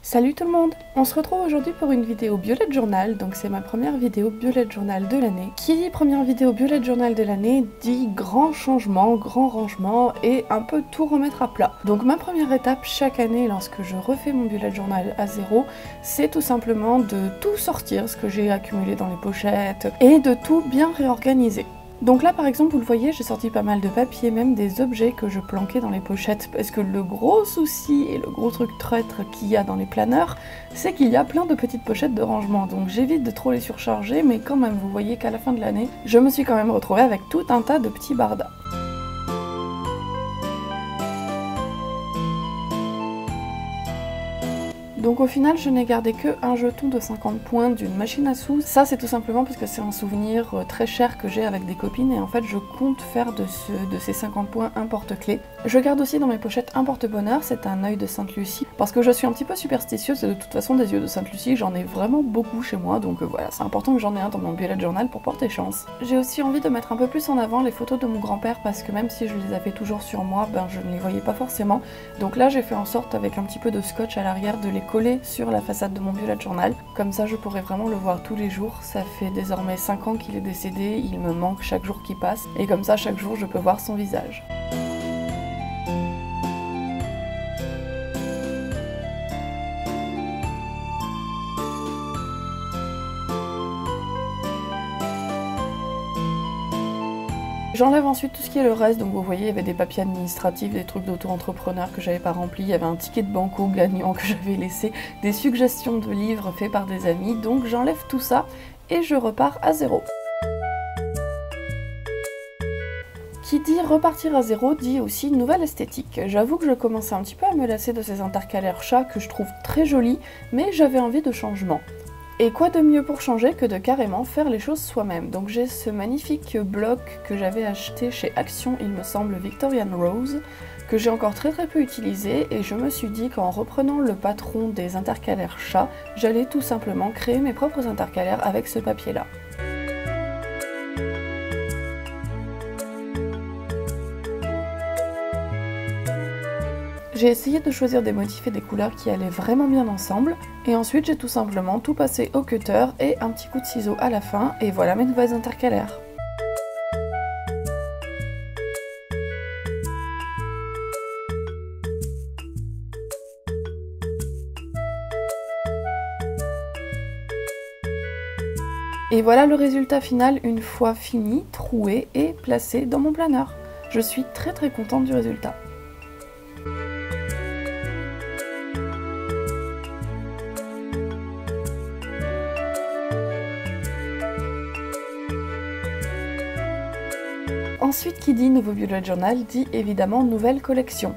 Salut tout le monde! On se retrouve aujourd'hui pour une vidéo bullet journal, donc c'est ma première vidéo bullet journal de l'année. Qui dit première vidéo bullet journal de l'année dit grand changement, grand rangement et un peu tout remettre à plat. Donc ma première étape chaque année lorsque je refais mon bullet journal à zéro, c'est tout simplement de tout sortir, ce que j'ai accumulé dans les pochettes, et de tout bien réorganiser. Donc là par exemple vous le voyez, j'ai sorti pas mal de papier, même des objets que je planquais dans les pochettes, parce que le gros souci et le gros truc traître qu'il y a dans les planeurs, c'est qu'il y a plein de petites pochettes de rangement, donc j'évite de trop les surcharger, mais quand même vous voyez qu'à la fin de l'année, je me suis quand même retrouvée avec tout un tas de petits bardas. Donc au final, je n'ai gardé que un jeton de 50 points d'une machine à sous. Ça, c'est tout simplement parce que c'est un souvenir très cher que j'ai avec des copines et en fait, je compte faire de ces 50 points un porte-clés. Je garde aussi dans mes pochettes un porte-bonheur, c'est un œil de Sainte-Lucie, parce que je suis un petit peu superstitieuse et de toute façon, des yeux de Sainte-Lucie, j'en ai vraiment beaucoup chez moi, donc voilà, c'est important que j'en ai un dans mon bullet journal pour porter chance. J'ai aussi envie de mettre un peu plus en avant les photos de mon grand-père parce que même si je les avais toujours sur moi, ben je ne les voyais pas forcément. Donc là, j'ai fait en sorte avec un petit peu de scotch à l'arrière de les coller sur la façade de mon bullet journal. Comme ça, je pourrais vraiment le voir tous les jours. Ça fait désormais 5 ans qu'il est décédé, il me manque chaque jour qui passe. Et comme ça, chaque jour, je peux voir son visage. J'enlève ensuite tout ce qui est le reste, donc vous voyez il y avait des papiers administratifs, des trucs d'auto-entrepreneur que j'avais pas remplis, il y avait un ticket de banco gagnant que j'avais laissé, des suggestions de livres faits par des amis, donc j'enlève tout ça et je repars à zéro. Qui dit repartir à zéro dit aussi nouvelle esthétique. J'avoue que je commençais un petit peu à me lasser de ces intercalaires chats que je trouve très jolis, mais j'avais envie de changement. Et quoi de mieux pour changer que de carrément faire les choses soi-même. Donc j'ai ce magnifique bloc que j'avais acheté chez Action, il me semble, Victorian Rose, que j'ai encore très peu utilisé et je me suis dit qu'en reprenant le patron des intercalaires chats, j'allais tout simplement créer mes propres intercalaires avec ce papier-là. J'ai essayé de choisir des motifs et des couleurs qui allaient vraiment bien ensemble, et ensuite j'ai tout simplement tout passé au cutter et un petit coup de ciseau à la fin, et voilà mes nouvelles intercalaires. Et voilà le résultat final une fois fini, troué et placé dans mon planeur. Je suis très contente du résultat. Ensuite, qui dit nouveau bullet journal dit évidemment nouvelle collection.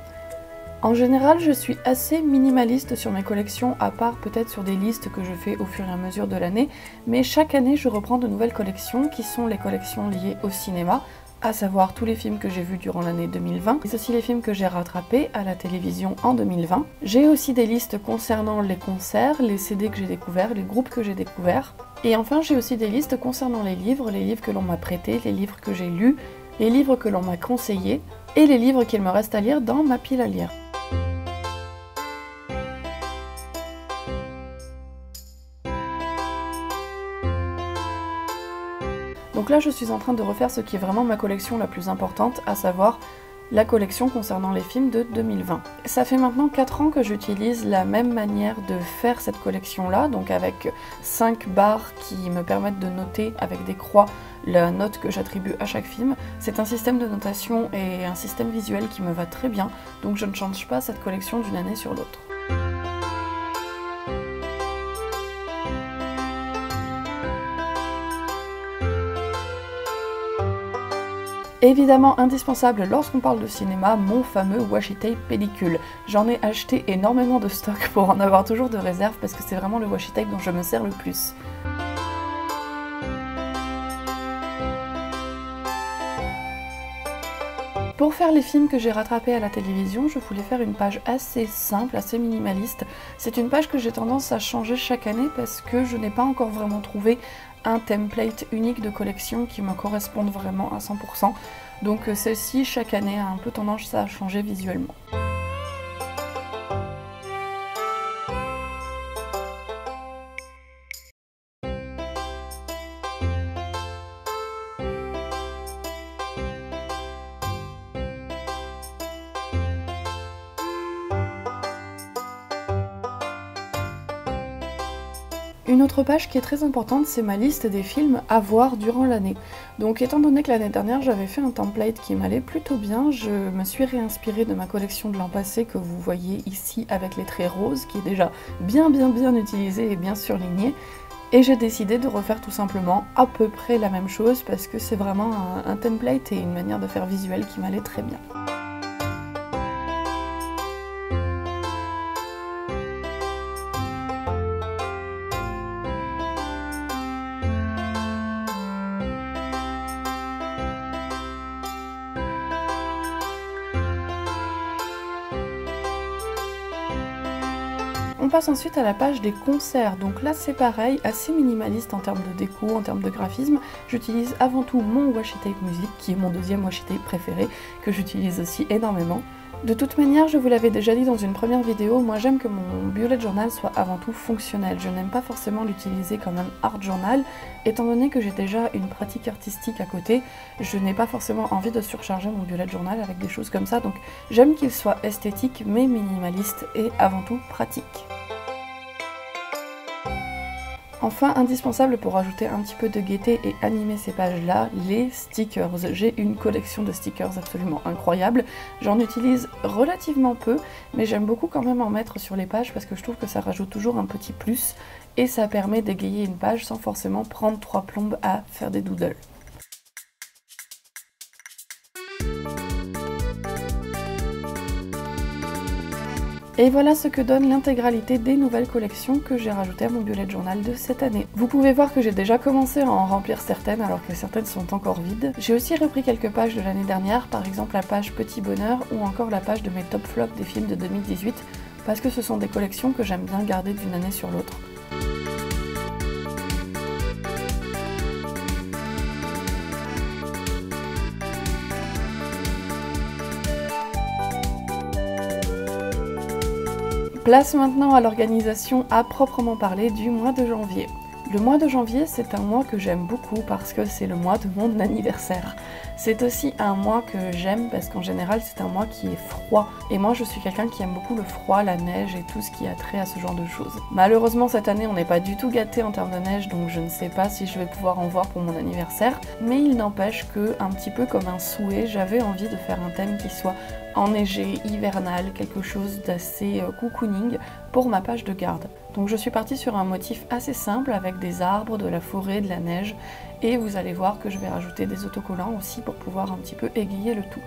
En général, je suis assez minimaliste sur mes collections, à part peut-être sur des listes que je fais au fur et à mesure de l'année, mais chaque année je reprends de nouvelles collections qui sont les collections liées au cinéma, à savoir tous les films que j'ai vus durant l'année 2020, mais aussi les films que j'ai rattrapés à la télévision en 2020. J'ai aussi des listes concernant les concerts, les CD que j'ai découverts, les groupes que j'ai découverts, et enfin j'ai aussi des listes concernant les livres que l'on m'a prêtés, les livres que j'ai lus, les livres que l'on m'a conseillés, et les livres qu'il me reste à lire dans ma pile à lire. Donc là je suis en train de refaire ce qui est vraiment ma collection la plus importante, à savoir la collection concernant les films de 2020. Ça fait maintenant 4 ans que j'utilise la même manière de faire cette collection-là, donc avec 5 barres qui me permettent de noter avec des croix la note que j'attribue à chaque film. C'est un système de notation et un système visuel qui me va très bien, donc je ne change pas cette collection d'une année sur l'autre. Évidemment indispensable lorsqu'on parle de cinéma, mon fameux washi tape pellicule. J'en ai acheté énormément de stock pour en avoir toujours de réserve parce que c'est vraiment le washi tape dont je me sers le plus. Pour faire les films que j'ai rattrapés à la télévision, je voulais faire une page assez simple, assez minimaliste. C'est une page que j'ai tendance à changer chaque année parce que je n'ai pas encore vraiment trouvé un template unique de collection qui me corresponde vraiment à 100%. Donc celle-ci, chaque année, a un peu tendance à changer visuellement. Une autre page qui est très importante, c'est ma liste des films à voir durant l'année. Donc étant donné que l'année dernière j'avais fait un template qui m'allait plutôt bien, je me suis réinspirée de ma collection de l'an passé que vous voyez ici avec les traits roses, qui est déjà bien utilisé et bien surligné. Et j'ai décidé de refaire tout simplement à peu près la même chose parce que c'est vraiment un template et une manière de faire visuel qui m'allait très bien. On passe ensuite à la page des concerts, donc là c'est pareil, assez minimaliste en termes de déco, en termes de graphisme. J'utilise avant tout mon washi tape musique, qui est mon deuxième washi tape préféré, que j'utilise aussi énormément. De toute manière, je vous l'avais déjà dit dans une première vidéo, moi j'aime que mon bullet journal soit avant tout fonctionnel. Je n'aime pas forcément l'utiliser comme un art journal, étant donné que j'ai déjà une pratique artistique à côté, je n'ai pas forcément envie de surcharger mon bullet journal avec des choses comme ça, donc j'aime qu'il soit esthétique mais minimaliste et avant tout pratique. Enfin, indispensable pour ajouter un petit peu de gaieté et animer ces pages-là, les stickers. J'ai une collection de stickers absolument incroyable. J'en utilise relativement peu, mais j'aime beaucoup quand même en mettre sur les pages parce que je trouve que ça rajoute toujours un petit plus et ça permet d'égayer une page sans forcément prendre 3 plombes à faire des doodles. Et voilà ce que donne l'intégralité des nouvelles collections que j'ai rajoutées à mon bullet journal de cette année. Vous pouvez voir que j'ai déjà commencé à en remplir certaines alors que certaines sont encore vides. J'ai aussi repris quelques pages de l'année dernière, par exemple la page Petit Bonheur ou encore la page de mes top flops des films de 2018 parce que ce sont des collections que j'aime bien garder d'une année sur l'autre. Place maintenant à l'organisation à proprement parler du mois de janvier. Le mois de janvier, c'est un mois que j'aime beaucoup parce que c'est le mois de mon anniversaire. C'est aussi un mois que j'aime parce qu'en général, c'est un mois qui est froid. Et moi, je suis quelqu'un qui aime beaucoup le froid, la neige et tout ce qui a trait à ce genre de choses. Malheureusement, cette année, on n'est pas du tout gâté en termes de neige, donc je ne sais pas si je vais pouvoir en voir pour mon anniversaire. Mais il n'empêche que, un petit peu comme un souhait, j'avais envie de faire un thème qui soit enneigé, hivernal, quelque chose d'assez cocooning pour ma page de garde. Donc je suis partie sur un motif assez simple avec des arbres, de la forêt, de la neige et vous allez voir que je vais rajouter des autocollants aussi pour pouvoir un petit peu égayer le tout.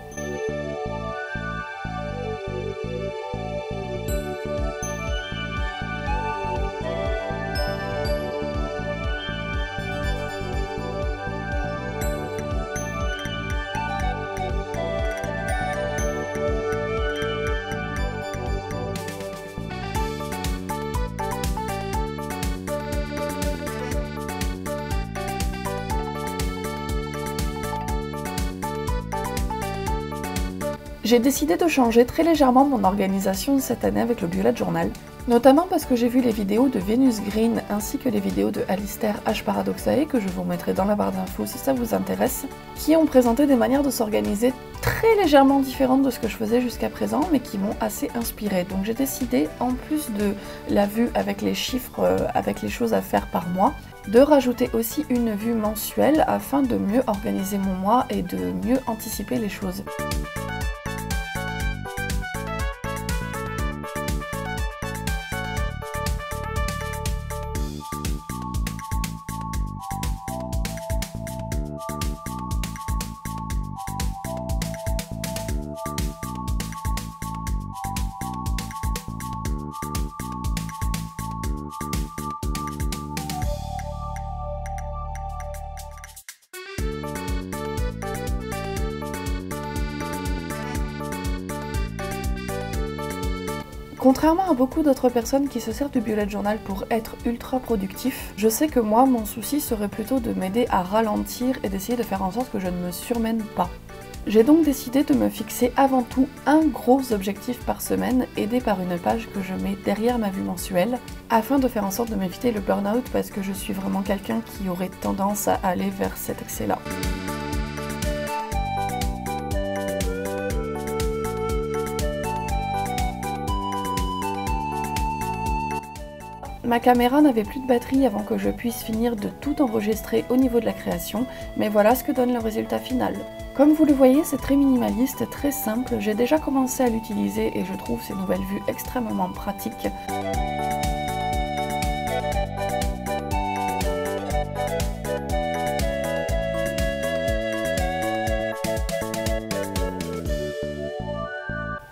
J'ai décidé de changer très légèrement mon organisation cette année avec le bullet journal, notamment parce que j'ai vu les vidéos de Venus Green ainsi que les vidéos de Alistair H. Paradoxae, que je vous mettrai dans la barre d'infos si ça vous intéresse, qui ont présenté des manières de s'organiser très légèrement différentes de ce que je faisais jusqu'à présent, mais qui m'ont assez inspirée. Donc j'ai décidé, en plus de la vue avec les chiffres, avec les choses à faire par mois, de rajouter aussi une vue mensuelle afin de mieux organiser mon mois et de mieux anticiper les choses. Contrairement à beaucoup d'autres personnes qui se servent du bullet journal pour être ultra productif, je sais que moi, mon souci serait plutôt de m'aider à ralentir et d'essayer de faire en sorte que je ne me surmène pas. J'ai donc décidé de me fixer avant tout un gros objectif par semaine, aidé par une page que je mets derrière ma vue mensuelle, afin de faire en sorte de m'éviter le burn-out parce que je suis vraiment quelqu'un qui aurait tendance à aller vers cet excès-là. Ma caméra n'avait plus de batterie avant que je puisse finir de tout enregistrer au niveau de la création, mais voilà ce que donne le résultat final. Comme vous le voyez, c'est très minimaliste, très simple, j'ai déjà commencé à l'utiliser et je trouve ces nouvelles vues extrêmement pratiques.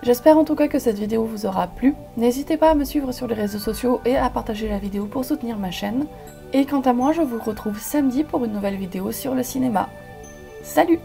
J'espère en tout cas que cette vidéo vous aura plu. N'hésitez pas à me suivre sur les réseaux sociaux et à partager la vidéo pour soutenir ma chaîne. Et quant à moi, je vous retrouve samedi pour une nouvelle vidéo sur le cinéma. Salut!